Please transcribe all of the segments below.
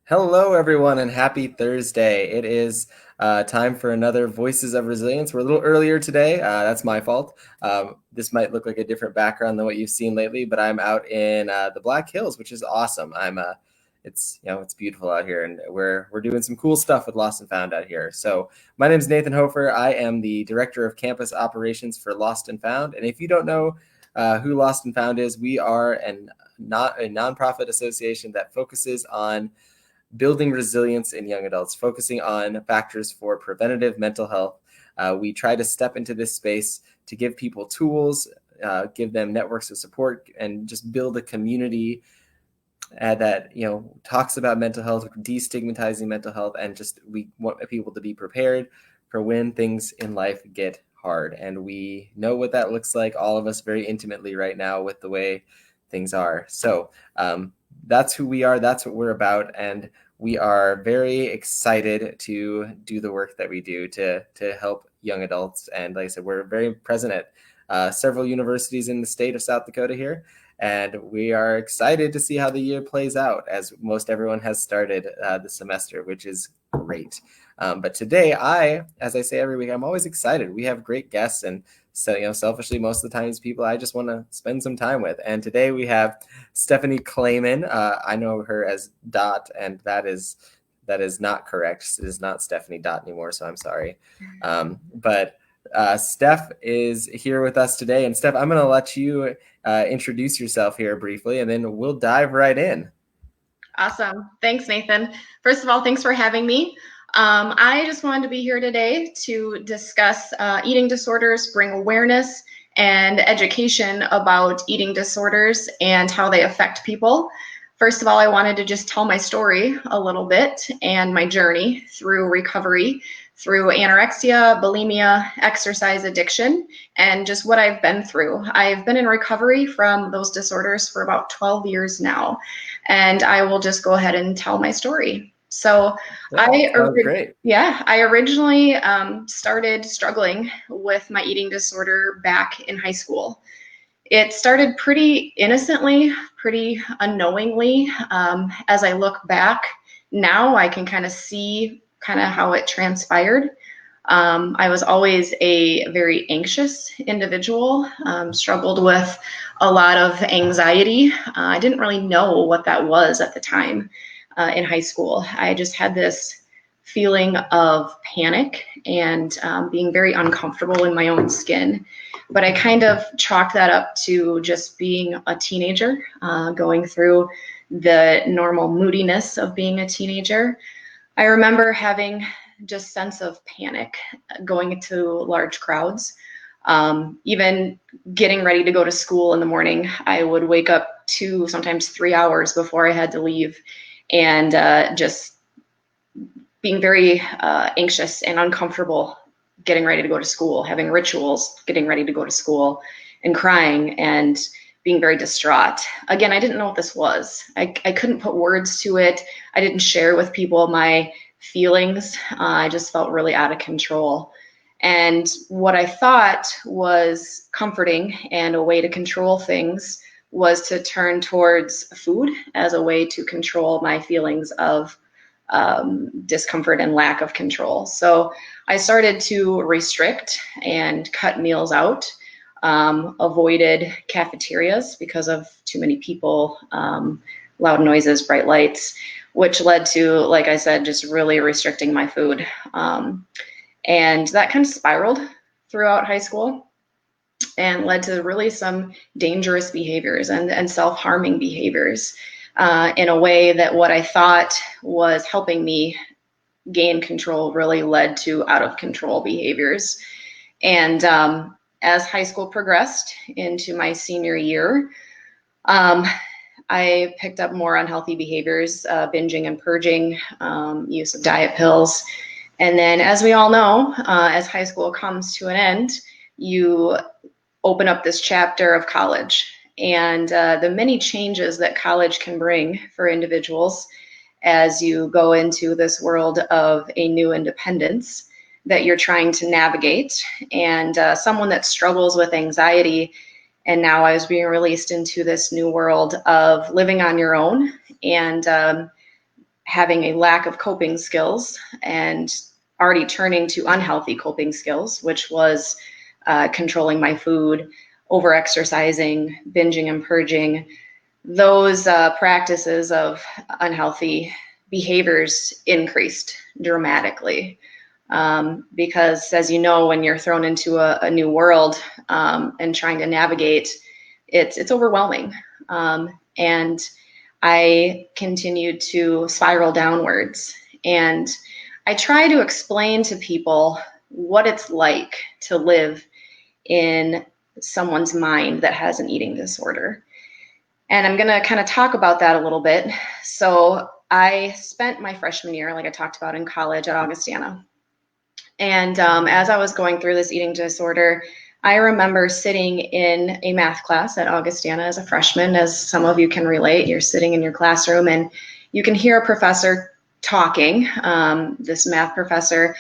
Hello, everyone, and happy Thursday. It is time for another Voices of Resilience. We're a little earlier today. That's my fault. This might look like a different background than what you've seen lately, but I'm out in the Black Hills, which is awesome. It's beautiful out here, and we're doing some cool stuff with Lost and Found out here. So my name is Nathan Hofer. I am the director of campus operations for Lost and Found. And if you don't know who Lost and Found is, we are not a nonprofit association that focuses on building resilience in young adults, focusing on factors for preventative mental health. We try to step into this space to give people tools, give them networks of support, and just build a community that talks about mental health, destigmatizing mental health, and just we want people to be prepared for when things in life get hard. And we know what that looks like, all of us very intimately right now with the way things are. So that's who we are. That's what we're about. And we are very excited to do the work that we do to help young adults. And like I said, we're very present at several universities in the state of South Dakota here. And we are excited to see how the year plays out, as most everyone has started the semester, which is great. But today, as I say every week, I'm always excited. We have great guests, and so selfishly, most of the times, people I just want to spend some time with. And today we have Stephanie Klemann. I know her as Dot, and that is not correct. It is not Stephanie Dot anymore, so I'm sorry. But Steph is here with us today. And Steph, I'm going to let you introduce yourself here briefly, and then we'll dive right in. Awesome. Thanks, Nathan. First of all, thanks for having me. I just wanted to be here today to discuss eating disorders, bring awareness and education about eating disorders and how they affect people. First of all, I wanted to just tell my story a little bit and my journey through recovery, through anorexia, bulimia, exercise addiction, and just what I've been through. I've been in recovery from those disorders for about 12 years now, and I will just go ahead and tell my story. So Yeah, sounds great. I originally started struggling with my eating disorder back in high school. It started pretty innocently, pretty unknowingly. As I look back now, I can kind of see kind of how it transpired. I was always a very anxious individual, struggled with a lot of anxiety. I didn't really know what that was at the time in high school. I just had this feeling of panic and being very uncomfortable in my own skin. But I kind of chalked that up to just being a teenager, going through the normal moodiness of being a teenager. I remember having just sense of panic going into large crowds. Even getting ready to go to school in the morning, I would wake up 2, sometimes 3 hours before I had to leave, and just being very anxious and uncomfortable getting ready to go to school, having rituals, getting ready to go to school, and crying and being very distraught. Again, I didn't know what this was. I couldn't put words to it. I didn't share with people my feelings. I just felt really out of control. And what I thought was comforting and a way to control things was to turn towards food as a way to control my feelings of discomfort and lack of control. So I started to restrict and cut meals out, avoided cafeterias because of too many people, loud noises, bright lights, which led to, like I said, just really restricting my food. And that kind of spiraled throughout high school and led to really some dangerous behaviors and self-harming behaviors in a way that what I thought was helping me gain control really led to out of control behaviors. And as high school progressed into my senior year, I picked up more unhealthy behaviors, binging and purging, use of diet pills. And then, as we all know, as high school comes to an end, you open up this chapter of college and the many changes that college can bring for individuals as you go into this world of a new independence that you're trying to navigate. And someone that struggles with anxiety, and now I was being released into this new world of living on your own and having a lack of coping skills and already turning to unhealthy coping skills, which was controlling my food, over exercising, binging and purging. Those practices of unhealthy behaviors increased dramatically. Because as you know, when you're thrown into a new world and trying to navigate, it's overwhelming. And I continued to spiral downwards. And I try to explain to people what it's like to live in someone's mind that has an eating disorder. And I'm going to kind of talk about that a little bit. So I spent my freshman year, like I talked about, in college at Augustana. And as I was going through this eating disorder, I remember sitting in a math class at Augustana as a freshman. As some of you can relate, you're sitting in your classroom and you can hear a professor talking, this math professor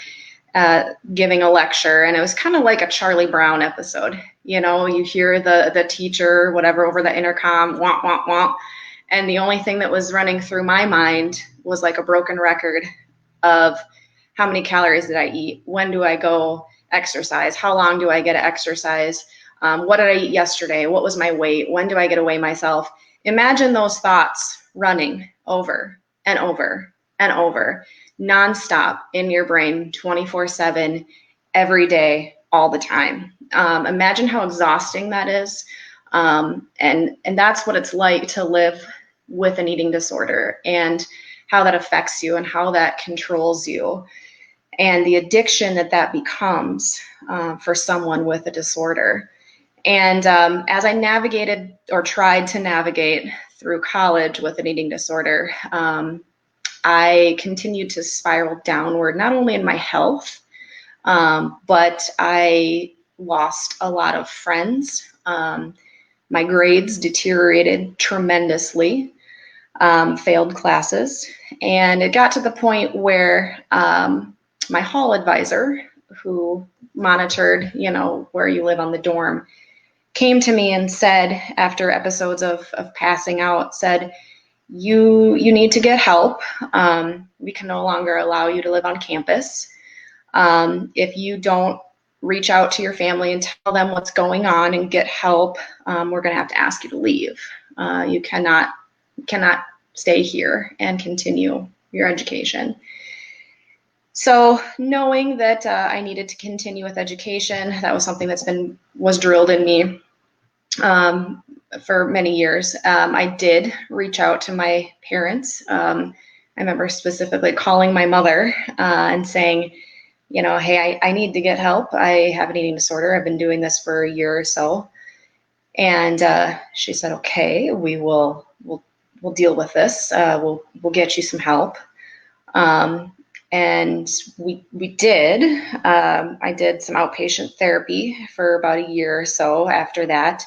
giving a lecture, and it was kind of like a Charlie Brown episode. You know, you hear the teacher, whatever, over the intercom, womp, womp, womp. And the only thing that was running through my mind was like a broken record of how many calories did I eat? When do I go exercise? How long do I get to exercise? What did I eat yesterday? What was my weight? When do I get to weigh myself? Imagine those thoughts running over and over and over, nonstop in your brain, 24/7, every day, all the time. Imagine how exhausting that is. And that's what it's like to live with an eating disorder, and how that affects you and how that controls you, and the addiction that becomes for someone with a disorder. And as I navigated, or tried to navigate, through college with an eating disorder, I continued to spiral downward, not only in my health, but I lost a lot of friends. My grades deteriorated tremendously, failed classes, and it got to the point where my hall advisor, who monitored, you know, where you live on the dorm, came to me and said, after episodes of passing out, said, you need to get help. We can no longer allow you to live on campus. If you don't reach out to your family and tell them what's going on and get help, we're going to have to ask you to leave. You cannot stay here and continue your education. So knowing that I needed to continue with education, that was something was drilled in me for many years. I did reach out to my parents. I remember specifically calling my mother and saying, you know, hey, I need to get help. I have an eating disorder. I've been doing this for a year or so. And she said, okay, we'll deal with this. We'll get you some help. And we did. I did some outpatient therapy for about a year or so after that.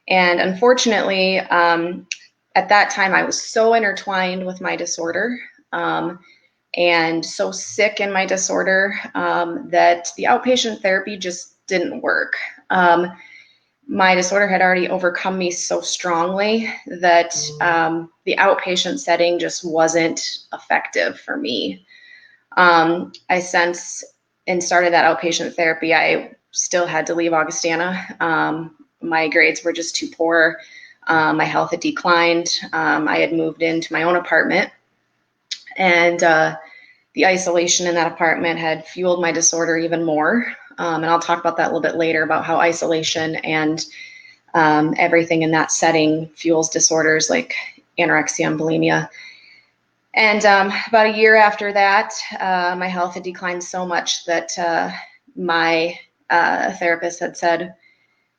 And unfortunately, at that time, I was so intertwined with my disorder and so sick in my disorder that the outpatient therapy just didn't work. My disorder had already overcome me so strongly that the outpatient setting just wasn't effective for me. I since started that outpatient therapy. I still had to leave Augustana. My grades were just too poor. My health had declined. I had moved into my own apartment, and the isolation in that apartment had fueled my disorder even more. And I'll talk about that a little bit later, about how isolation and everything in that setting fuels disorders like anorexia and bulimia. And about a year after that, my health had declined so much that my therapist had said,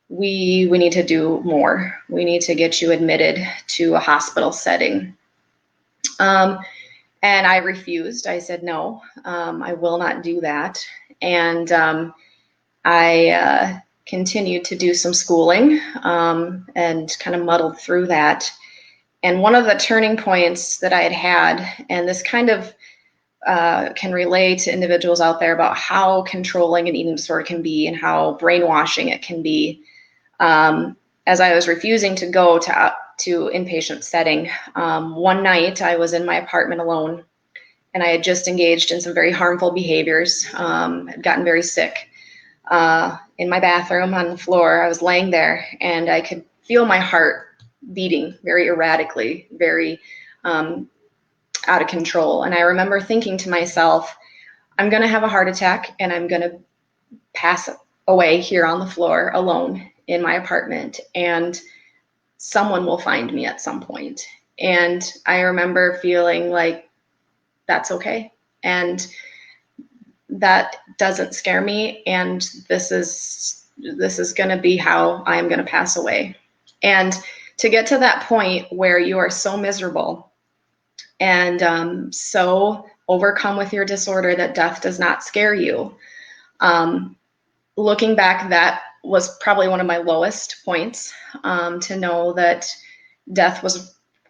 we need to do more. We need to get you admitted to a hospital setting. And I refused. I said, no, I will not do that. And I continued to do some schooling and kind of muddled through that. And one of the turning points that I had, and this kind of can relate to individuals out there about how controlling an eating disorder can be and how brainwashing it can be. As I was refusing to go to inpatient setting, one night I was in my apartment alone, and I had just engaged in some very harmful behaviors. Had gotten very sick. In my bathroom on the floor, I was laying there, and I could feel my heart beating very erratically, very out of control. And I remember thinking to myself, I'm going to have a heart attack, and I'm going to pass away here on the floor alone in my apartment, and someone will find me at some point. And I remember feeling like that's okay. And that doesn't scare me. And this is going to be how I'm going to pass away. And to get to that point where you are so miserable and so overcome with your disorder that death does not scare you. Looking back, that was probably one of my lowest points, to know that death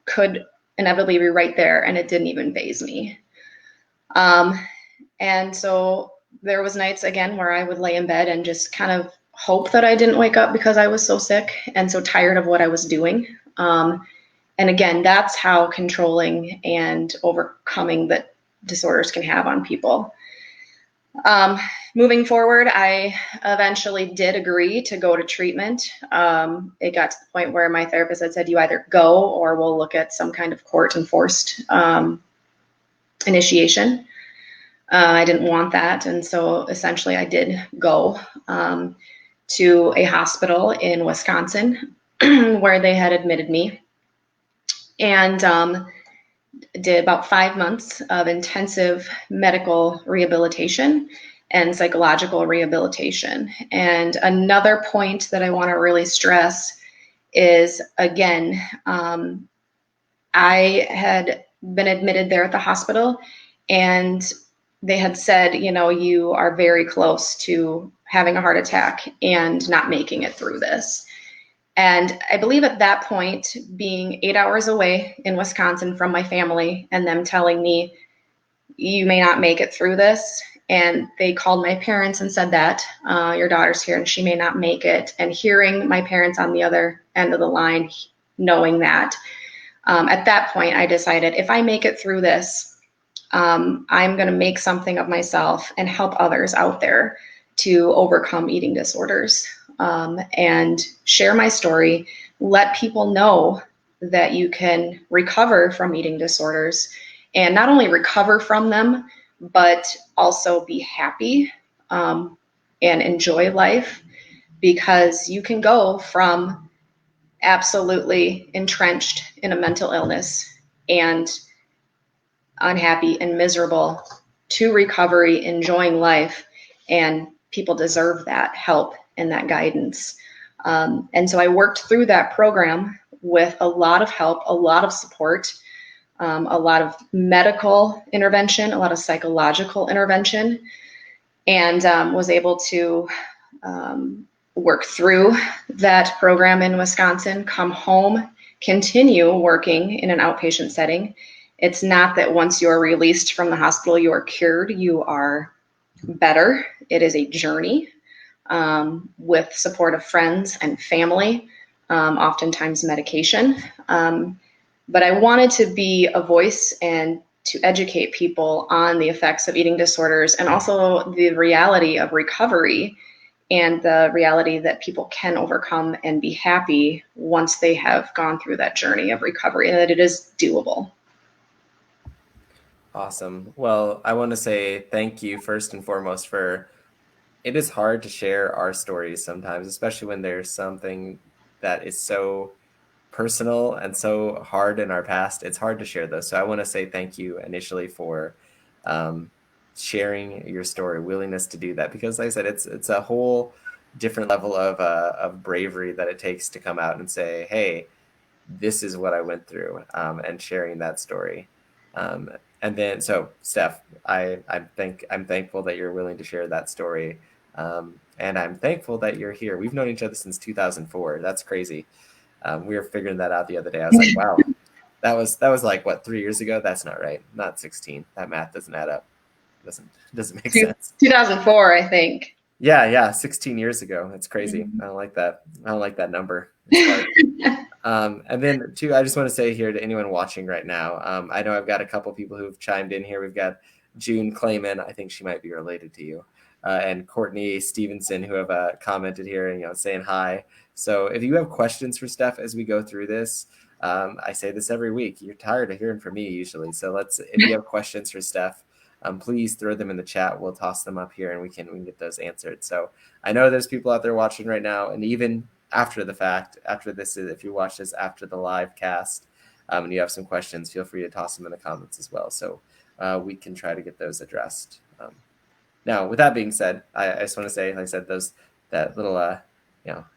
could inevitably be right there, and it didn't even faze me. And so there was nights again where I would lay in bed and just kind of hope that I didn't wake up because I was so sick and so tired of what I was doing. And again, that's how controlling and overcoming the disorders can have on people. Moving forward, I eventually did agree to go to treatment. It got to the point where my therapist had said, you either go or we'll look at some kind of court-enforced initiation. I didn't want that, and so essentially I did go to a hospital in Wisconsin where they had admitted me, and did about 5 months of intensive medical rehabilitation and psychological rehabilitation. And another point that I want to really stress is, again, I had been admitted there at the hospital, and they had said, you are very close to having a heart attack and not making it through this. And I believe at that point, being 8 hours away in Wisconsin from my family and them telling me, you may not make it through this. And they called my parents and said that your daughter's here and she may not make it. And hearing my parents on the other end of the line, knowing that, at that point, I decided if I make it through this, I'm going to make something of myself and help others out there to overcome eating disorders, and share my story, let people know that you can recover from eating disorders, and not only recover from them, but also be happy and enjoy life, because you can go from absolutely entrenched in a mental illness and unhappy and miserable to recovery, enjoying life, and people deserve that help and that guidance. And so I worked through that program with a lot of help, a lot of support, a lot of medical intervention, a lot of psychological intervention, and was able to work through that program in Wisconsin, come home, continue working in an outpatient setting. It's not that once you're released from the hospital, you are cured, you are better. It is a journey with support of friends and family, oftentimes medication. But I wanted to be a voice and to educate people on the effects of eating disorders, and also the reality of recovery and the reality that people can overcome and be happy once they have gone through that journey of recovery, and that it is doable. Awesome. Well, I want to say thank you first and foremost for, it is hard to share our stories sometimes, especially when there's something that is so personal and so hard in our past. It's hard to share those. So I want to say thank you initially for sharing your story, willingness to do that, because like I said, it's a whole different level of bravery that it takes to come out and say, hey, this is what I went through, and sharing that story. And then, so Steph, I'm thankful that you're willing to share that story. And I'm thankful that you're here. We've known each other since 2004. That's crazy. We were figuring that out the other day. I was like, wow, that was like, what, 3 years ago? That's not right. Not 16. That math doesn't add up. Doesn't make sense. 2004, I think. Yeah, 16 years ago. That's crazy. I don't like that. I don't like that number. It's hard. And then, too, I just want to say here to anyone watching right now, I know I've got a couple people who've chimed in here. We've got June Klemann, I think she might be related to you, and Courtney Stevenson, who have commented here and saying hi. So if you have questions for Steph as we go through this, I say this every week. You're tired of hearing from me usually, so if you have questions for Steph, please throw them in the chat. We'll toss them up here and we can get those answered. So I know there's people out there watching right now, and even after the fact, after this, if you watch this after the live cast, and you have some questions, feel free to toss them in the comments as well. So we can try to get those addressed. Now, with that being said, I just want to say, like I said, that little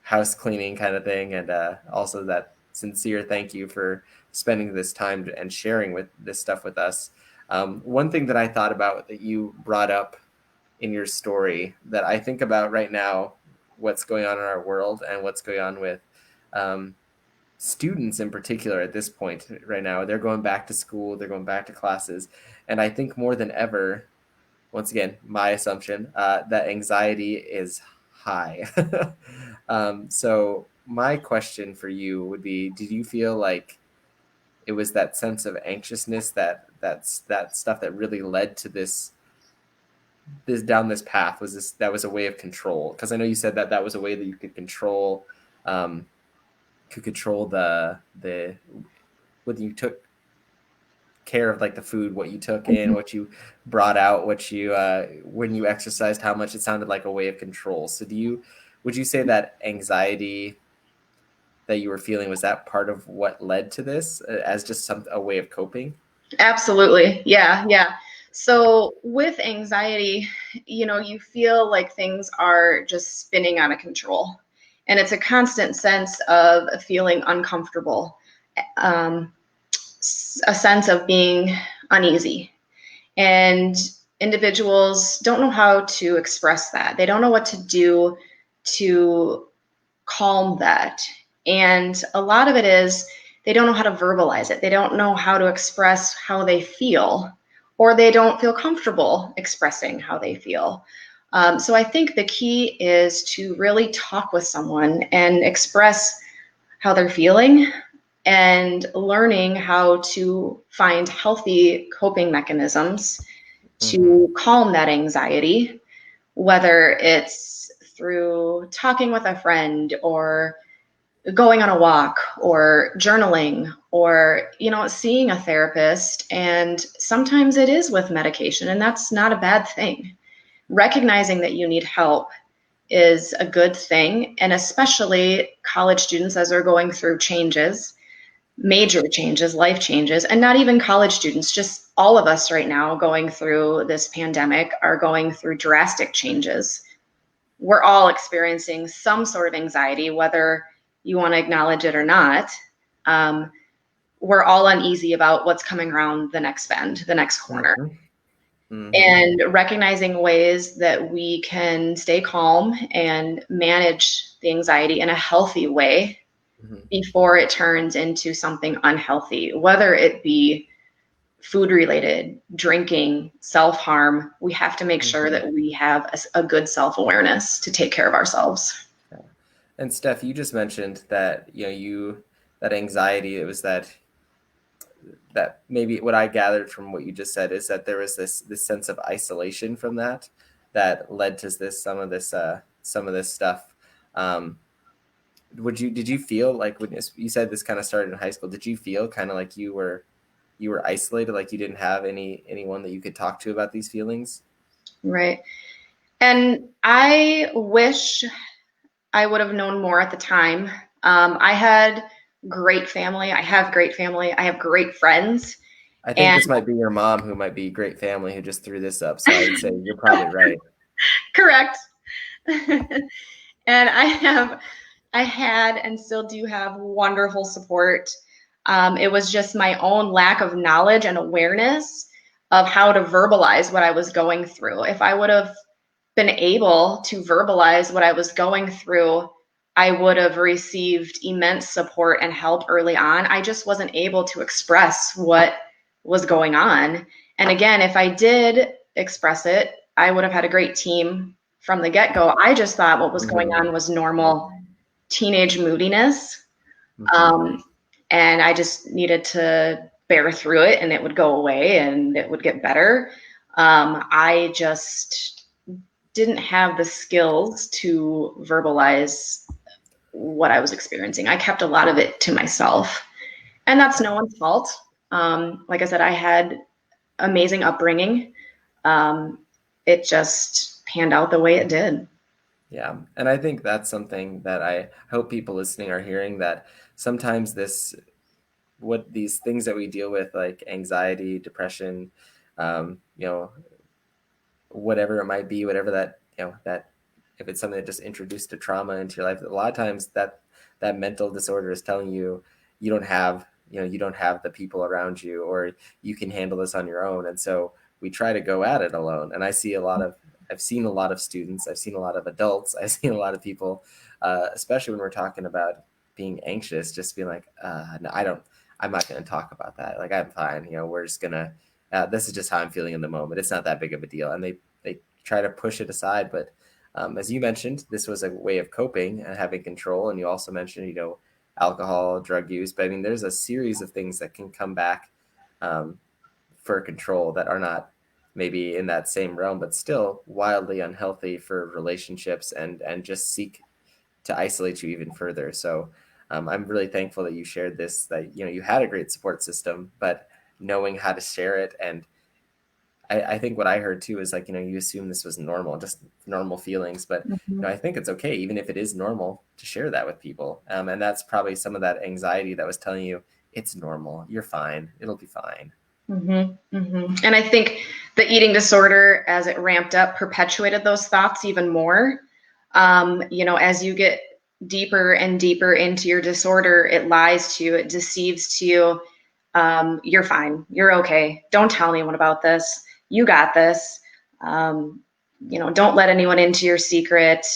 house cleaning kind of thing, and also that sincere thank you for spending this time and sharing with this stuff with us. One thing that I thought about that you brought up in your story that I think about right now, what's going on in our world and what's going on with students in particular at this point right now. They're going back to school, they're going back to classes. And I think more than ever, once again, my assumption, that anxiety is high. So my question for you would be, did you feel like it was that sense of anxiousness, that stuff that really led to this down this path? That was a way of control? Because I know you said that was a way that you could control the when you took care of like the food, what you took in, what you brought out, what you when you exercised, how much. It sounded like a way of control. So would you say that anxiety that you were feeling, was that part of what led to this, as just a way of coping? Absolutely. Yeah. Yeah. So with anxiety, you feel like things are just spinning out of control. And it's a constant sense of feeling uncomfortable, a sense of being uneasy. And individuals don't know how to express that. They don't know what to do to calm that. And a lot of it is they don't know how to verbalize it. They don't know how to express how they feel, or they don't feel comfortable expressing how they feel. So I think the key is to really talk with someone and express how they're feeling, and learning how to find healthy coping mechanisms to calm that anxiety, whether it's through talking with a friend, or going on a walk, or journaling, or seeing a therapist. And sometimes it is with medication, and that's not a bad thing. Recognizing that you need help is a good thing, and especially college students, as they're going through changes, major changes, life changes. And not even college students, just all of us right now going through this pandemic are going through drastic changes. We're all experiencing some sort of anxiety, whether you want to acknowledge it or not. We're all uneasy about what's coming around the next bend, the next corner. And recognizing ways that we can stay calm and manage the anxiety in a healthy way before it turns into something unhealthy, whether it be food related, drinking, self-harm. We have to make sure that we have a good self-awareness to take care of ourselves. And Steph, you just mentioned that that anxiety, it was that maybe what I gathered from what you just said is that there was this sense of isolation from that led to some of this stuff. Did you feel like, when you said this kind of started in high school, did you feel kind of like you were isolated, like you didn't have anyone that you could talk to about these feelings? Right. And I wish I would have known more at the time. I had great family. I have great family. I have great friends. I think this might be your mom, who might be great family, who just threw this up. So I would say you're probably right. Correct. And I had and still do have wonderful support. It was just my own lack of knowledge and awareness of how to verbalize what I was going through. If I would have been able to verbalize what I was going through, I would have received immense support and help early on. I just wasn't able to express what was going on. And again, if I did express it, I would have had a great team from the get-go. I just thought what was going on was normal teenage moodiness. Mm-hmm. Um, and I just needed to bear through it and it would go away and it would get better. I just didn't have the skills to verbalize what I was experiencing. I kept a lot of it to myself, and that's no Yeah. one's fault. Like I said, I had amazing upbringing. Um, it just panned out the way it did. Yeah. And I think that's something that I hope people listening are hearing, that sometimes what these things that we deal with, like anxiety, depression, you know, whatever it might be, whatever that, that if it's something that just introduced a trauma into your life, a lot of times that mental disorder is telling you you don't have, you don't have the people around you, or you can handle this on your own. And so we try to go at it alone. And I've seen a lot of students, I've seen a lot of adults, I've seen a lot of people, especially when we're talking about being anxious, just being like, no, I'm not going to talk about that. Like, I'm fine. We're just going to, this is just how I'm feeling in the moment. It's not that big of a deal. And they try to push it aside. But as you mentioned, this was a way of coping and having control. And you also mentioned, alcohol, drug use. But I mean, there's a series of things that can come back um, for control that are not maybe in that same realm, but still wildly unhealthy for relationships, and just seek to isolate you even further. So I'm really thankful that you shared this, that, you had a great support system, but knowing how to share it. And I think what I heard too is, like, you assume this was normal, just normal feelings, but Mm-hmm. I think it's okay, even if it is normal, to share that with people. And that's probably some of that anxiety that was telling you it's normal, you're fine, it'll be fine. Mm-hmm. Mm-hmm. And I think the eating disorder, as it ramped up, perpetuated those thoughts even more. As you get deeper and deeper into your disorder, it lies to you, it deceives to you. You're fine, you're okay. Don't tell anyone about this. You got this. Don't let anyone into your secret.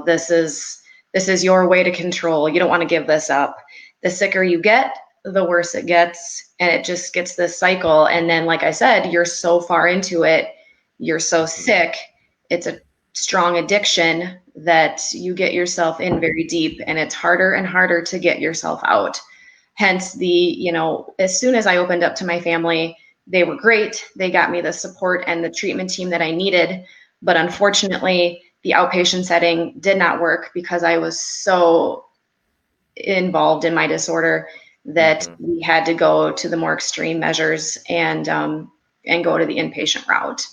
This is your way to control. You don't want to give this up. The sicker you get, the worse it gets, and it just gets this cycle. And then, like I said, you're so far into it, you're so Mhm. sick, it's a strong addiction that you get yourself in very deep, and it's harder and harder to get yourself out. Hence as soon as I opened up to my family, they were great. They got me the support and the treatment team that I needed. But unfortunately, the outpatient setting did not work because I was so involved in my disorder that Mhm. we had to go to the more extreme measures and go to the inpatient route.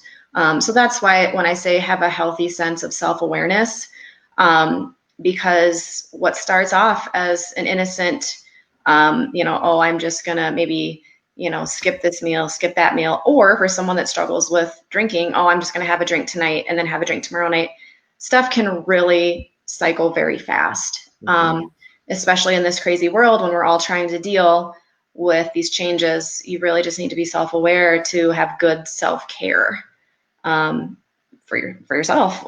So that's why when I say have a healthy sense of self-awareness, because what starts off as an innocent, oh, I'm just gonna maybe skip this meal, skip that meal, or for someone that struggles with drinking, oh, I'm just gonna have a drink tonight and then have a drink tomorrow night. Stuff can really cycle very fast. Mhm. Especially in this crazy world when we're all trying to deal with these changes, you really just need to be self-aware to have good self-care um, for yourself.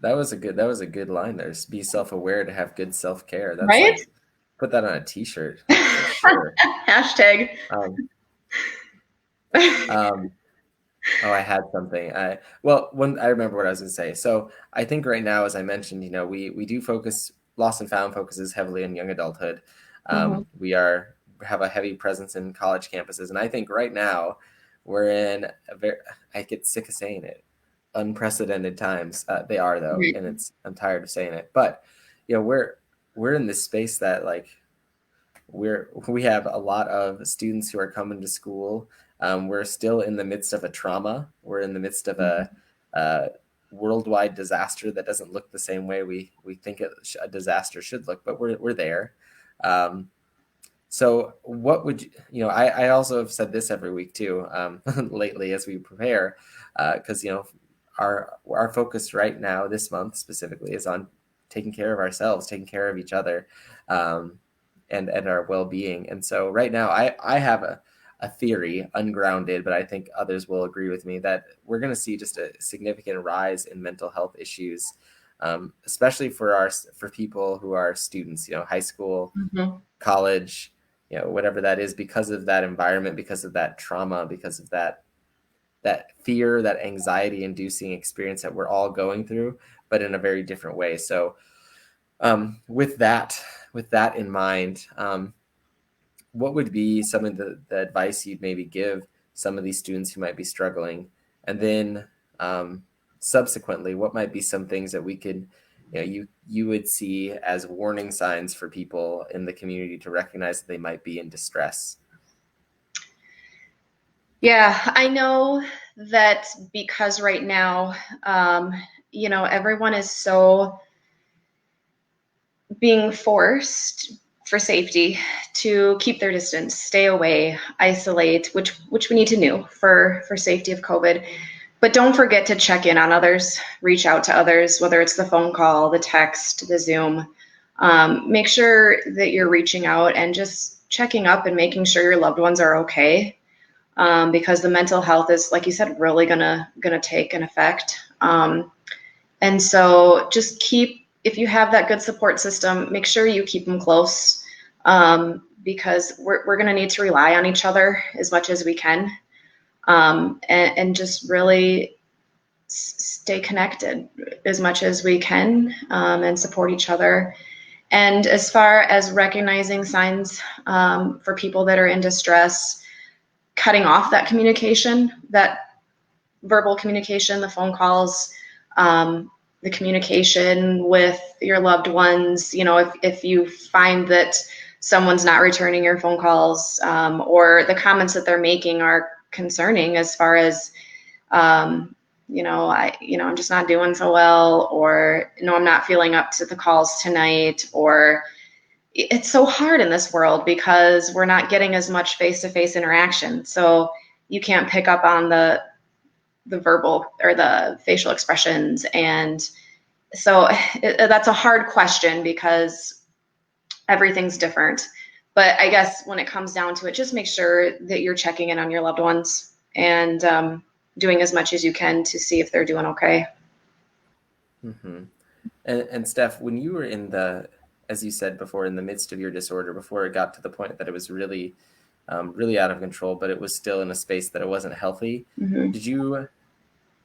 That was a good line there. Just be self-aware to have good self-care. That's Right? like, put that on a t-shirt, like, for sure. Hashtag. Um, um, Oh, I had something. When I remember what I was going to say. So I think right now, as I mentioned, we do focus. Lost and Found focuses heavily on young adulthood. Mm-hmm. We have a heavy presence in college campuses, and I think right now we're in a very. I get sick of saying it. Unprecedented times. They are, though, Right. and I'm tired of saying it. But we're in this space that, like, we have a lot of students who are coming to school. We're still in the midst of a trauma. We're in the midst of a worldwide disaster that doesn't look the same way we think a disaster should look, but we're there. Um, so what would I also have said this every week too, lately as we prepare, because our focus right now this month specifically is on taking care of ourselves, taking care of each other, um, and our well-being. And so right now I have a theory, ungrounded, but I think others will agree with me, that we're going to see just a significant rise in mental health issues, especially for people who are students, high school, Mm-hmm. college, whatever that is, because of that environment, because of that trauma, because of that fear, that anxiety inducing experience that we're all going through, but in a very different way. So with that, with that in mind, what would be some of the advice you'd maybe give some of these students who might be struggling? And then subsequently, what might be some things that we could, you would see as warning signs for people in the community to recognize that they might be in distress? Yeah, I know that because right now, everyone is so being forced for safety to keep their distance, stay away, isolate, which we need to do for safety of COVID. But don't forget to check in on others, reach out to others, whether it's the phone call, the text, the Zoom. Make sure that you're reaching out and just checking up and making sure your loved ones are okay. Because the mental health is, like you said, really gonna take an effect. And so just if you have that good support system, make sure you keep them close, because we're gonna need to rely on each other as much as we can, and just really stay connected as much as we can, and support each other. And as far as recognizing signs for people that are in distress, cutting off that communication, that verbal communication, the phone calls, the communication with your loved ones. If you find that someone's not returning your phone calls, or the comments that they're making are concerning as far as, I'm just not doing so well, or no, I'm not feeling up to the calls tonight, or it's so hard in this world because we're not getting as much face-to-face interaction. So you can't pick up on the verbal or the facial expressions. And so that's a hard question because everything's different. But I guess when it comes down to it, just make sure that you're checking in on your loved ones and doing as much as you can to see if they're doing okay. Mm-hmm. And Steph, when you were as you said before, in the midst of your disorder, before it got to the point that it was really, really out of control, but it was still in a space that it wasn't healthy, Mm-hmm.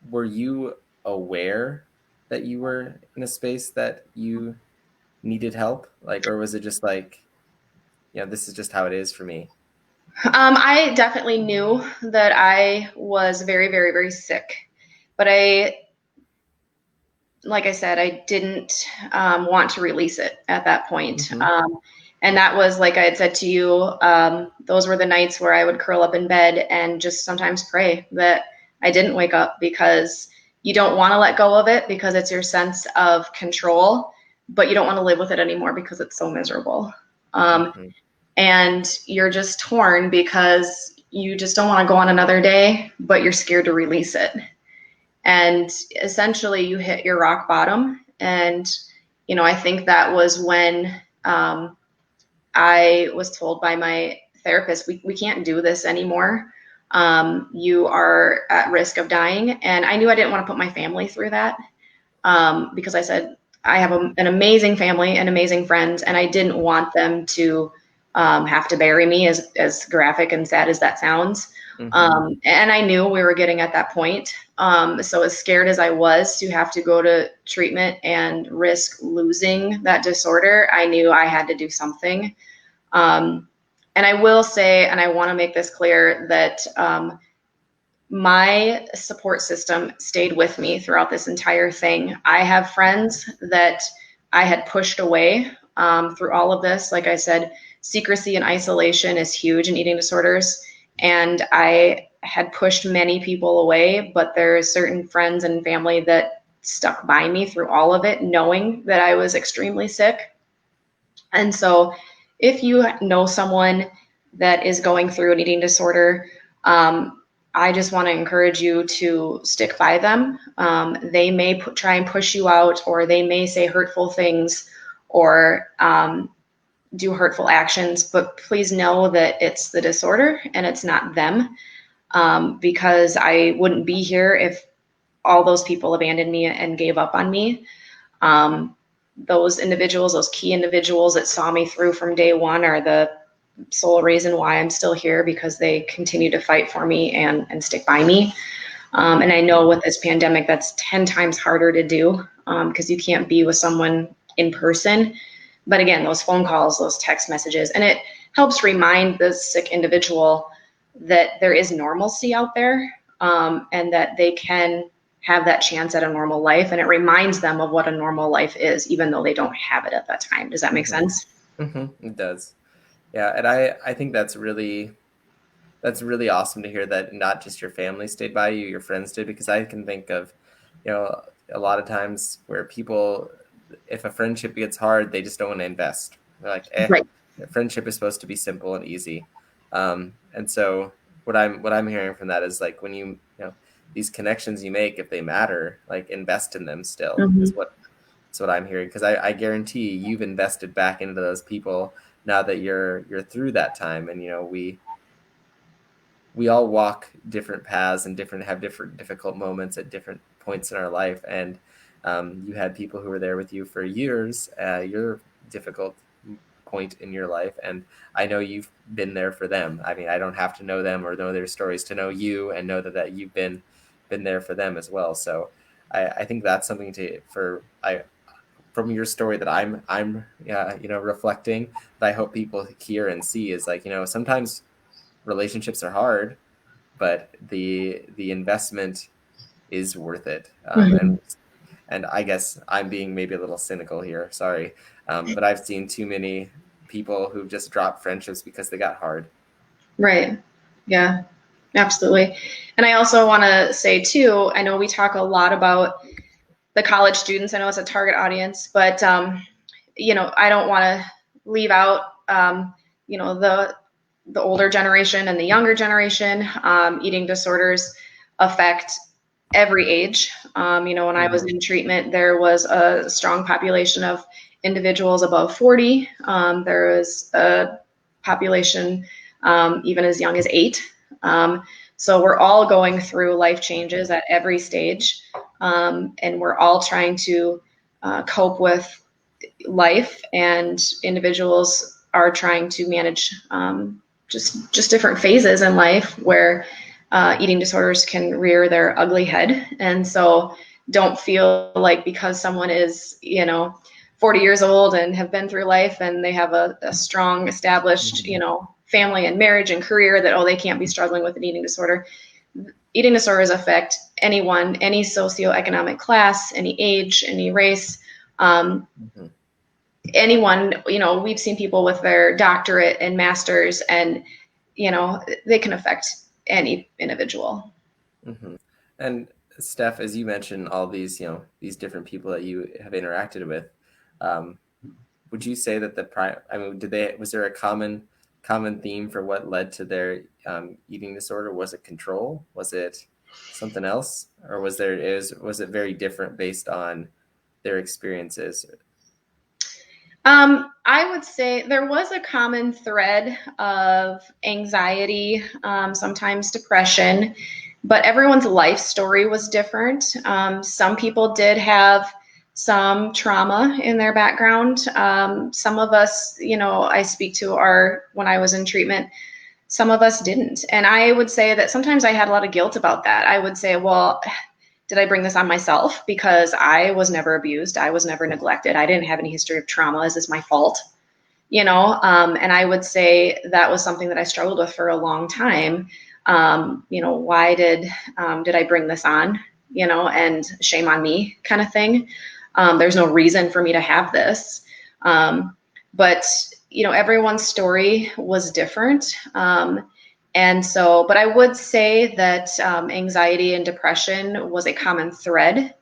were you aware that you were in a space that you needed help? Or was it just like, this is just how it is for me? I definitely knew that I was very, very, very sick, but like I said, I didn't want to release it at that point. Mm-hmm. And that was, like I had said to you, those were the nights where I would curl up in bed and just sometimes pray that I didn't wake up, because you don't want to let go of it because it's your sense of control, but you don't want to live with it anymore because it's so miserable. Mm-hmm. And you're just torn because you just don't want to go on another day, but you're scared to release it. And essentially you hit your rock bottom. And I think that was when I was told by my therapist, we can't do this anymore. You are at risk of dying. And I knew I didn't want to put my family through that, because I said I have an amazing family and amazing friends, and I didn't want them to have to bury me, as graphic and sad as that sounds. Mm-hmm. And I knew we were getting at that point. So as scared as I was to have to go to treatment and risk losing that disorder, I knew I had to do something. And I will say, and I want to make this clear, that my support system stayed with me throughout this entire thing. I have friends that I had pushed away through all of this. Like I said, secrecy and isolation is huge in eating disorders. And I had pushed many people away, but there are certain friends and family that stuck by me through all of it, knowing that I was extremely sick. And so if you know someone that is going through an eating disorder, I just want to encourage you to stick by them. They may try and push you out, or they may say hurtful things, or do hurtful actions, but please know that it's the disorder and it's not them, because I wouldn't be here if all those people abandoned me and gave up on me. Those individuals, those key individuals that saw me through from day one, are the sole reason why I'm still here, because they continue to fight for me and stick by me. And I know with this pandemic, that's 10 times harder to do, because you can't be with someone in person. But again, those phone calls, those text messages, and it helps remind the sick individual that there is normalcy out there, and that they can have that chance at a normal life. And it reminds them of what a normal life is, even though they don't have it at that time. Does that make Mm-hmm. sense? Mm-hmm. It does. Yeah, and I think that's really awesome to hear that not just your family stayed by you, your friends did, because I can think of, a lot of times where people, if a friendship gets hard, they just don't want to invest. They're like, Right. friendship is supposed to be simple and easy. And so what I'm hearing from that is like when these connections you make, if they matter, like invest in them still is Mm-hmm. what I'm hearing. Because I guarantee you've invested back into those people now that you're through that time. And we all walk different paths and have different difficult moments at different points in our life. And you had people who were there with you for years, your difficult point in your life. And I know you've been there for them. I mean, I don't have to know them or know their stories to know you and know that you've been there for them as well. So I think that's something from your story that I'm reflecting, that I hope people hear and see is like, sometimes relationships are hard, but the investment is worth it. Mm-hmm. And I guess I'm being maybe a little cynical here, sorry, but I've seen too many people who've just dropped friendships because they got hard. Right. Yeah, absolutely. And I also want to say too, I know we talk a lot about the college students. I know it's a target audience, but I don't want to leave out, the older generation and the younger generation. Eating disorders affect every age. When I was Mm-hmm. in treatment, there was a strong population of individuals above 40. There was a population even as young as 8. So we're all going through life changes at every stage, and we're all trying to cope with life, and individuals are trying to manage just different phases in life where eating disorders can rear their ugly head. And so don't feel like because someone is 40 years old and have been through life and they have a strong established Mm-hmm. family and marriage and career that they can't be struggling with an eating disorder. Eating disorders affect anyone, any socioeconomic class, any age, any race. um, Mm-hmm. Anyone, we've seen people with their doctorate and masters, and they can affect any individual. Mm-hmm. And Steph, as you mentioned, all these these different people that you have interacted with, um, would you say that I mean, was there a common theme for what led to their eating disorder? Was it control? Was it something else? Or was it very different based on their experiences? I would say there was a common thread of anxiety, sometimes depression, but everyone's life story was different. Some people did have some trauma in their background. Some of us, I speak to when I was in treatment, some of us didn't. And I would say that sometimes I had a lot of guilt about that. I would say, well, did I bring this on myself because I was never abused? I was never neglected. I didn't have any history of trauma. Is this my fault? And I would say that was something that I struggled with for a long time. Why did I bring this on? And shame on me kind of thing. There's no reason for me to have this. But everyone's story was different. But I would say that anxiety and depression was a common thread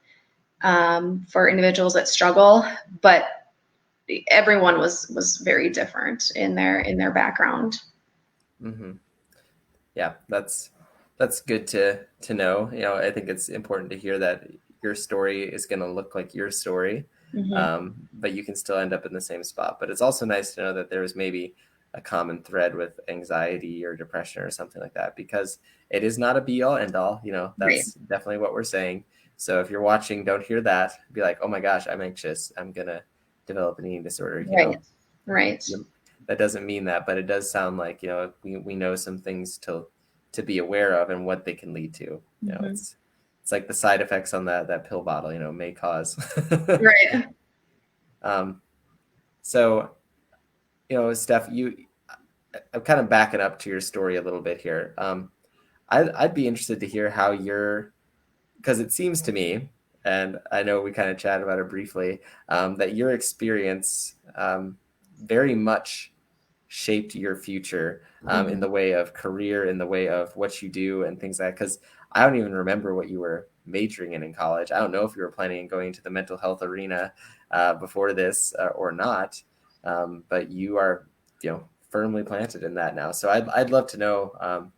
for individuals that struggle, but everyone was very different in their background. Mm-hmm. Yeah, that's good to know. I think it's important to hear that your story is going to look like your story, Mm-hmm. but you can still end up in the same spot. But it's also nice to know that there's maybe a common thread with anxiety or depression or something like that, because it is not a be all end all. Right. That's definitely what we're saying. So if you're watching, don't hear that. Be like, oh my gosh, I'm anxious. I'm gonna develop an eating disorder. Right. Right. That doesn't mean that, but it does sound like we know some things to be aware of and what they can lead to. Mm-hmm. It's like the side effects on that pill bottle. May cause. Right. um, So, Steph, I'm kind of backing up to your story a little bit here. I'd be interested to hear how because it seems to me, and I know we kind of chatted about it briefly, that your experience very much shaped your future in Mhm. the way of career, in the way of what you do, and things like that. Because I don't even remember what you were majoring in college. I don't know if you were planning on going into the mental health arena before this or not, but you are, firmly planted in that now. So I'd love to know,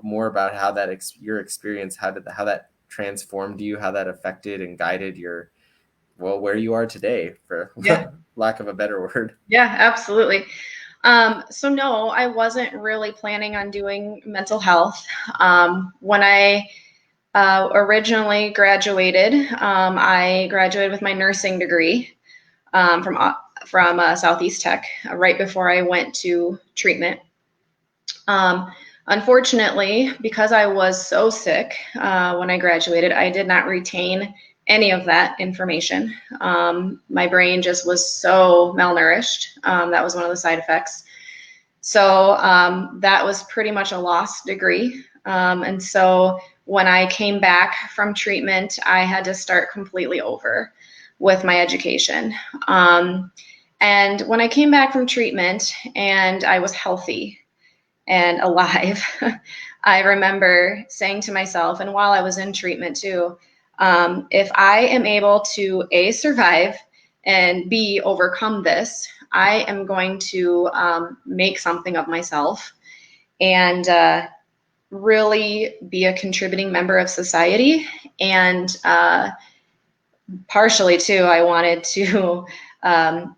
more about how your experience, how that transformed you, how that affected and guided where you are today, for Yeah. lack of a better word. Yeah, absolutely. So no, I wasn't really planning on doing mental health. When I originally graduated, I graduated with my nursing degree from Southeast Tech right before I went to treatment. Um, Unfortunately, because I was so sick when I graduated, I did not retain any of that information. My brain just was so malnourished. That was one of the side effects. So that was pretty much a lost degree. And so when I came back from treatment, I had to start completely over with my education. And when I came back from treatment and I was healthy and alive, I remember saying to myself, and while I was in treatment too, if I am able to A, survive, and B, overcome this, I am going to make something of myself and really be a contributing member of society. And partially too, I wanted to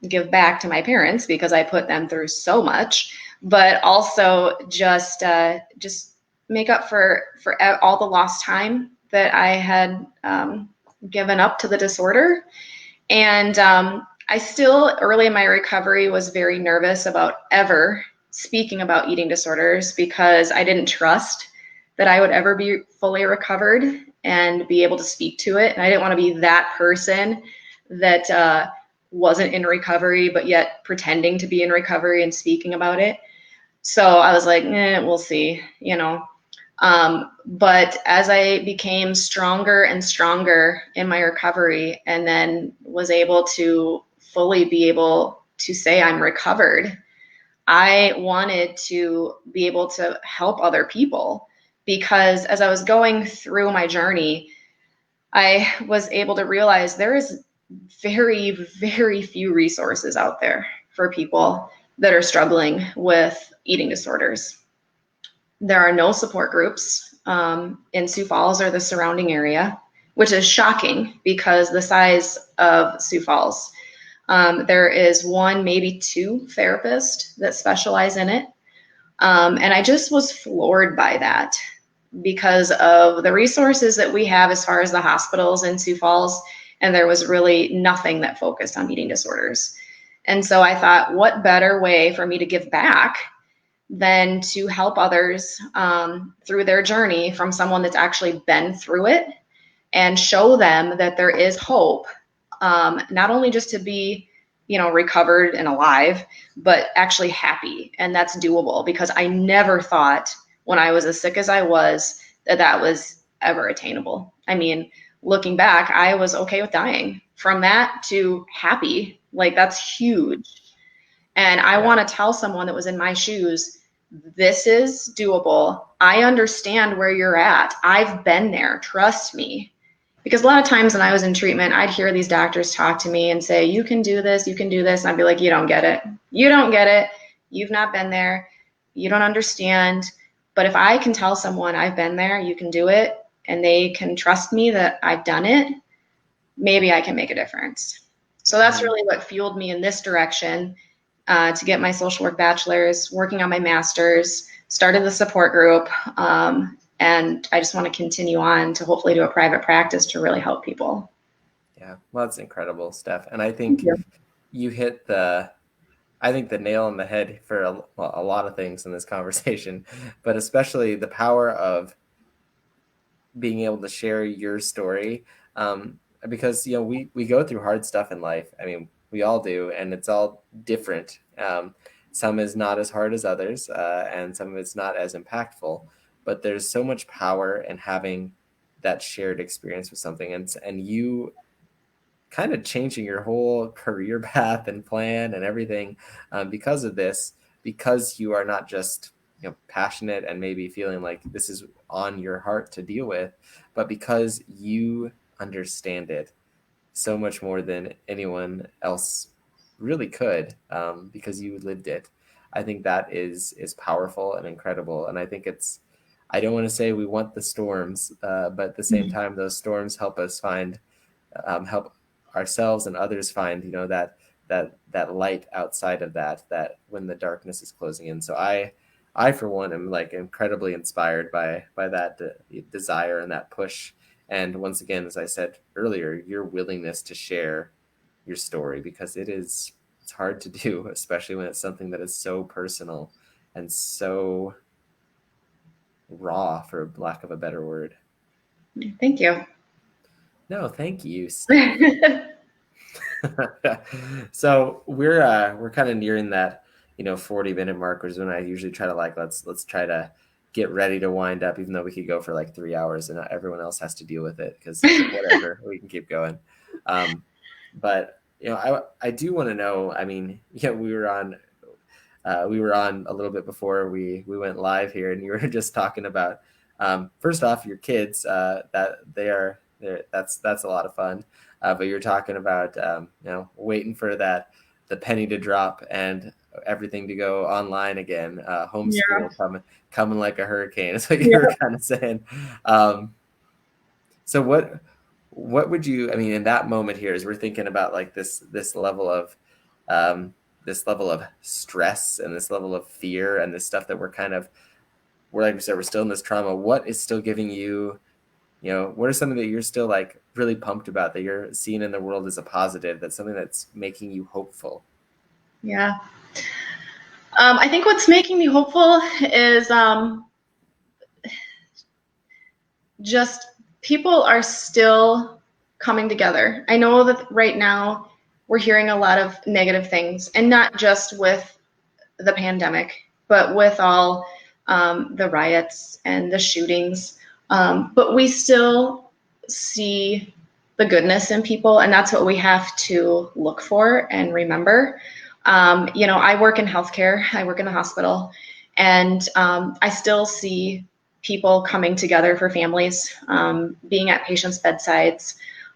give back to my parents because I put them through so much, but also just make up for all the lost time that I had given up to the disorder. And I still, early in my recovery, was very nervous about ever speaking about eating disorders because I didn't trust that I would ever be fully recovered and be able to speak to it. And I didn't want to be that person that wasn't in recovery, but yet pretending to be in recovery and speaking about it. So I was like, we'll see, you know. But as I became stronger and stronger in my recovery, and then was able to fully be able to say I'm recovered, I wanted to be able to help other people because as I was going through my journey, I was able to realize there is very, very few resources out there for people that are struggling with eating disorders. There are no support groups in Sioux Falls or the surrounding area, which is shocking because the size of Sioux Falls. There is one, maybe two therapists that specialize in it. And I just was floored by that because of the resources that we have as far as the hospitals in Sioux Falls. And there was really nothing that focused on eating disorders. And so I thought, what better way for me to give back than to help others through their journey from someone that's actually been through it and show them that there is hope, not only just to be, recovered and alive, but actually happy. And that's doable because I never thought when I was as sick as I was that that was ever attainable. I mean, looking back, I was okay with dying. From that to happy, like that's huge. And I Yeah. want to tell someone that was in my shoes, this is doable. I understand where you're at. I've been there. Trust me. Because a lot of times when I was in treatment, I'd hear these doctors talk to me and say, you can do this, you can do this. And I'd be like, you don't get it. You don't get it. You've not been there. You don't understand. But if I can tell someone I've been there, you can do it, and they can trust me that I've done it, maybe I can make a difference. So that's Mhm. really what fueled me in this direction to get my social work bachelor's, working on my master's, started the support group, and I just want to continue on to hopefully do a private practice to really help people. Yeah, well, that's incredible, Steph. And I Thank think you. you hit the nail on the head for a lot of things in this conversation, but especially the power of being able to share your story. Because we go through hard stuff in life. I mean, We all do, and it's all different. Some is not as hard as others, and some of it's not as impactful. But there's so much power in having that shared experience with something, and you kind of changing your whole career path and plan and everything because of this, because you are not just passionate and maybe feeling like this is on your heart to deal with, but because you understand it so much more than anyone else really could, because you lived it. I think that is powerful and incredible, and I think it's. I don't want to say we want the storms, but at the same time, those storms help us help ourselves and others find that light outside of that when the darkness is closing in. So I for one am like incredibly inspired by that desire and that push. And once again, as I said earlier, your willingness to share your story, because it's hard to do, especially when it's something that is so personal and so raw, for lack of a better word. Thank you. No, thank you, Steph. So we're kind of nearing that 40-minute mark, which is when I usually try to like let's try to get ready to wind up, even though we could go for like 3 hours and everyone else has to deal with it, because whatever, we can keep going. But I do want to know, I mean, we were on a little bit before we went live here, and you were just talking about first off your kids, that that's a lot of fun, but you're talking about waiting for the penny to drop and everything to go online again, Yeah. homeschool coming like a hurricane is what you Yeah. were kind of saying. um, so what would you, I mean, in that moment here, as we're thinking about like this level of um, this level of stress and this level of fear and this stuff that we're like we said, we're still in this trauma. What is still giving you, what are something that you're still like really pumped about, that you're seeing in the world as a positive, that's something that's making you hopeful? Yeah. I think what's making me hopeful is just people are still coming together. I know that right now we're hearing a lot of negative things, and not just with the pandemic, but with all the riots and the shootings. But we still see the goodness in people, and that's what we have to look for and remember. I work in healthcare, I work in the hospital, and I still see people coming together for families, being at patients' bedsides.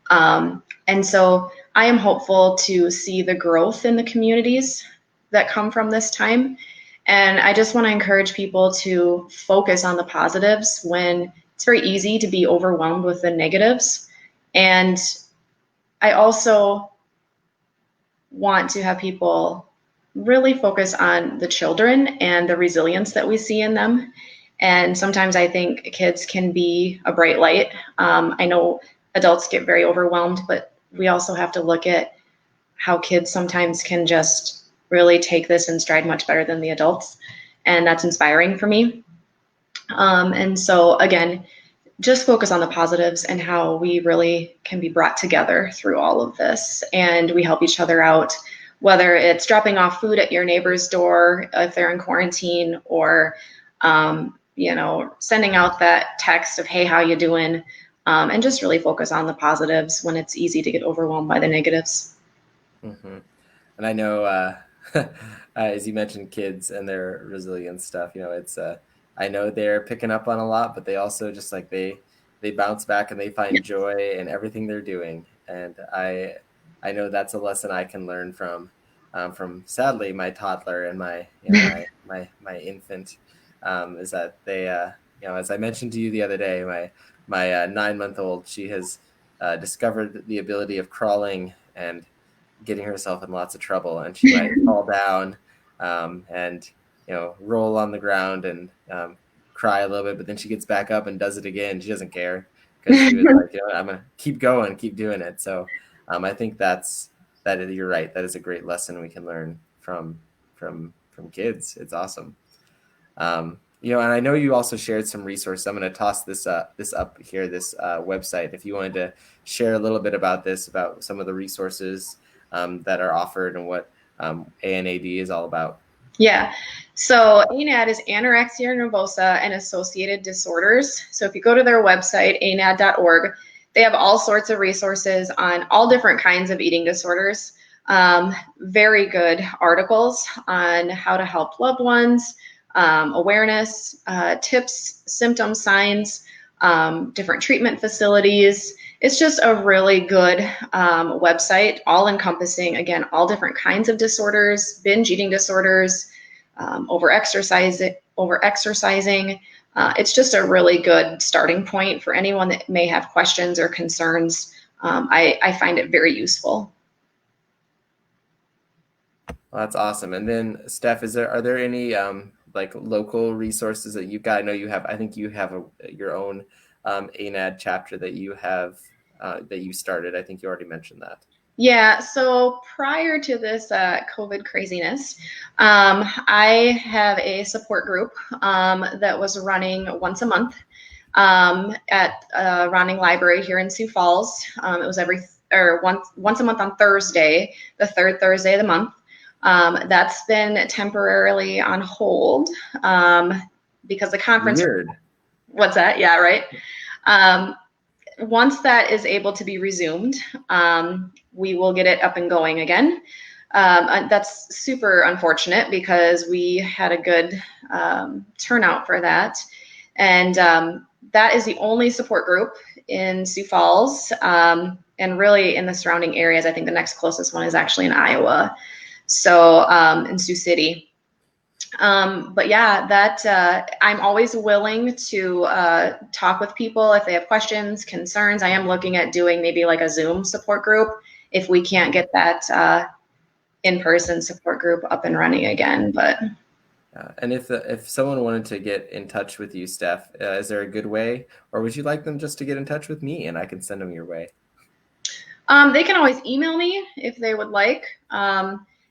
And so I am hopeful to see the growth in the communities that come from this time. And I just want to encourage people to focus on the positives when it's very easy to be overwhelmed with the negatives. And I also want to have people really focus on the children and the resilience that we see in them. And sometimes I think kids can be a bright light. I know adults get very overwhelmed, but we also have to look at how kids sometimes can just really take this in stride much better than the adults. And that's inspiring for me. And so, again, just focus on the positives and how we really can be brought together through all of this, and we help each other out, whether it's dropping off food at your neighbor's door if they're in quarantine, or sending out that text of, hey, how you doing, and just really focus on the positives when it's easy to get overwhelmed by the negatives. Hmm. And I know, as you mentioned, kids and their resilience stuff. It's I know they're picking up on a lot, but they also just like they bounce back and they find joy in everything they're doing. And I know that's a lesson I can learn from sadly my toddler and my my infant, is that they as I mentioned to you the other day, my 9-month old, she has discovered the ability of crawling and getting herself in lots of trouble, and she might fall down, and roll on the ground and cry a little bit, but then she gets back up and does it again. She doesn't care, because she was like, I'm gonna keep going, keep doing it. So I think you're right, that is a great lesson we can learn from kids. It's awesome. And I know you also shared some resources. I'm going to toss this up here, this website, if you wanted to share a little bit about this, about some of the resources that are offered and what ANAD is all about. Yeah. So ANAD is anorexia nervosa and associated disorders. So if you go to their website, anad.org, they have all sorts of resources on all different kinds of eating disorders. Very good articles on how to help loved ones, awareness, tips, symptoms, signs, different treatment facilities. It's just a really good website, all encompassing, again, all different kinds of disorders, binge eating disorders, over exercising. It's just a really good starting point for anyone that may have questions or concerns. I find it very useful. Well, that's awesome. And then Steph, are there any like local resources that you've got? I know you have. I think you have your own ANAD chapter that you have that you started. I think you already mentioned that. Yeah, so prior to this COVID craziness, I have a support group that was running once a month at Ronning Library here in Sioux Falls. It was once a month on Thursday, the third Thursday of the month. That's been temporarily on hold because the conference. Weird. What's that? Yeah, right. Once that is able to be resumed, we will get it up and going again. That's super unfortunate because we had a good turnout for that. And that is the only support group in Sioux Falls and really in the surrounding areas. I think the next closest one is actually in Iowa. So in Sioux City. But yeah, I'm always willing to talk with people if they have questions, concerns. I am looking at doing maybe like a Zoom support group if we can't get that in-person support group up and running again. But and if someone wanted to get in touch with you, Steph, is there a good way, or would you like them just to get in touch with me and I can send them your way? they can always email me if they would like.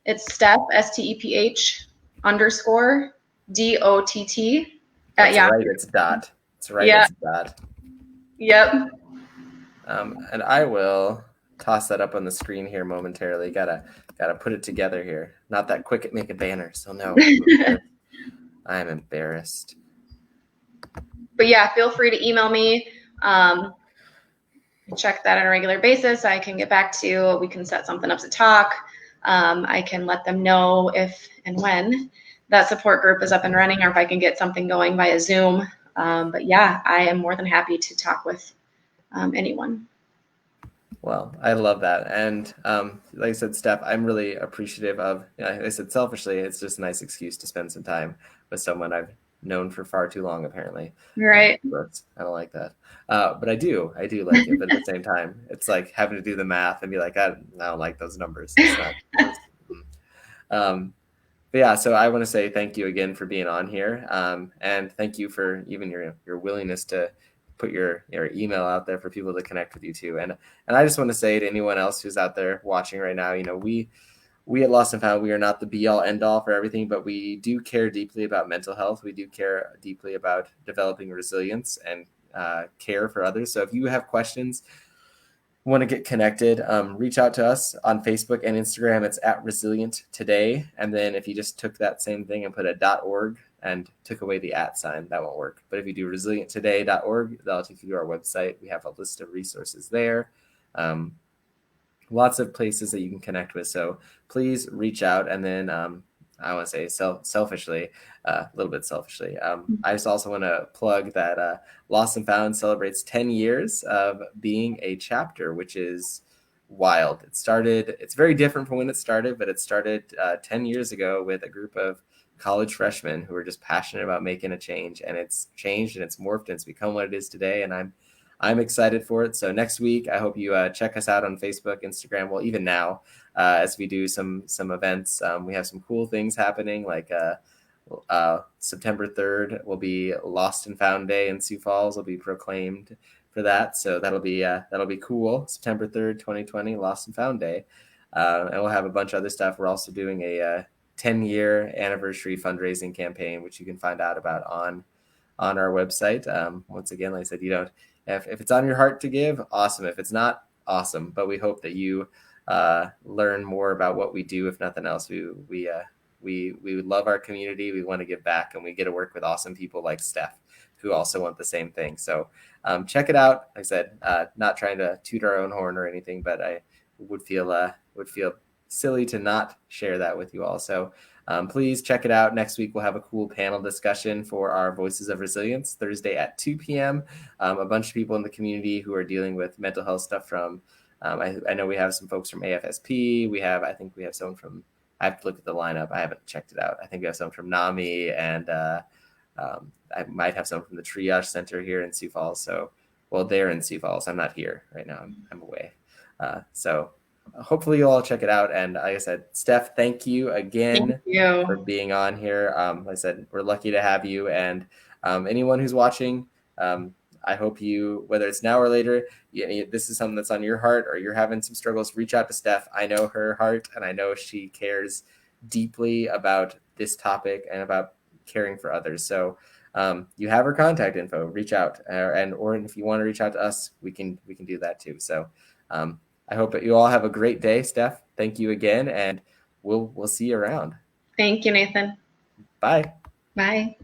It's Steph, STEPH _ DOTT at That's Yahoo. right. It's dot. It's right. Yeah. It's dot. Yep. And I will toss that up on the screen here momentarily. Gotta put it together here. Not that quick at making banners, so no. I'm embarrassed. But yeah, feel free to email me. Check that on a regular basis. I can get back to you. We can set something up to talk. I can let them know if and when that support group is up and running or if I can get something going via Zoom. But yeah, I am more than happy to talk with anyone. Well, I love that. And like I said, Steph, I'm really appreciative of, like I said, selfishly, it's just a nice excuse to spend some time with someone I've known for far too long, apparently. Right. I don't like that. But I do like it. But at the same time, it's like having to do the math and be like, I don't like those numbers. It's not. But yeah, so I want to say thank you again for being on here. And thank you for even your willingness to put your email out there for people to connect with you too. And I just want to say to anyone else who's out there watching right now, we at Lost and Found, we are not the be all end all for everything, but we do care deeply about mental health. We do care deeply about developing resilience and care for others. So if you have questions, want to get connected, reach out to us on Facebook and Instagram. It's at Resilient Today. And then if you just took that same thing and put a .org and took away the @ sign, that won't work. But if you do resilienttoday.org, that'll take you to our website. We have a list of resources there. Lots of places that you can connect with. So please reach out. And then I want to say selfishly, a little bit selfishly, I just also want to plug that Lost and Found celebrates 10 years of being a chapter, which is wild. It's very different from when it started, but it started 10 years ago with a group of college freshmen who were just passionate about making a change, and it's changed and it's morphed and it's become what it is today. And I'm excited for it. So next week, I hope you check us out on Facebook, Instagram. Well, even now, as we do some events, we have some cool things happening. Like September 3rd will be Lost and Found Day in Sioux Falls. Will be proclaimed for that. So that'll be cool. September 3rd, 2020, Lost and Found Day, and we'll have a bunch of other stuff. We're also doing a 10-year anniversary fundraising campaign, which you can find out about on our website. Once again, like I said, if it's on your heart to give, awesome. If it's not, awesome. But we hope that you learn more about what we do. If nothing else, we love our community. We want to give back, and we get to work with awesome people like Steph, who also want the same thing. So check it out. Like I said, not trying to toot our own horn or anything, but I would feel silly to not share that with you all. So please check it out. Next week we'll have a cool panel discussion for our Voices of Resilience Thursday at 2 p.m. A bunch of people in the community who are dealing with mental health stuff from. I know we have some folks from AFSP. I think we have someone from. I have to look at the lineup. I haven't checked it out. I think we have someone from NAMI, and I might have someone from the Triage Center here in Sioux Falls. So, well, they're in Sioux Falls. I'm not here right now. I'm away. So hopefully you'll all check it out. And like I said, Steph, thank you Thank again for you. being on here. Like I said, we're lucky to have you. And anyone who's watching, I hope you, whether it's now or later, this is something that's on your heart or you're having some struggles, reach out to Steph. I know her heart, and I know she cares deeply about this topic and about caring for others. So you have her contact info. Reach out, or if you want to reach out to us, we can do that too. So I hope that you all have a great day, Steph. Thank you again, and we'll see you around. Thank you, Nathan. Bye. Bye.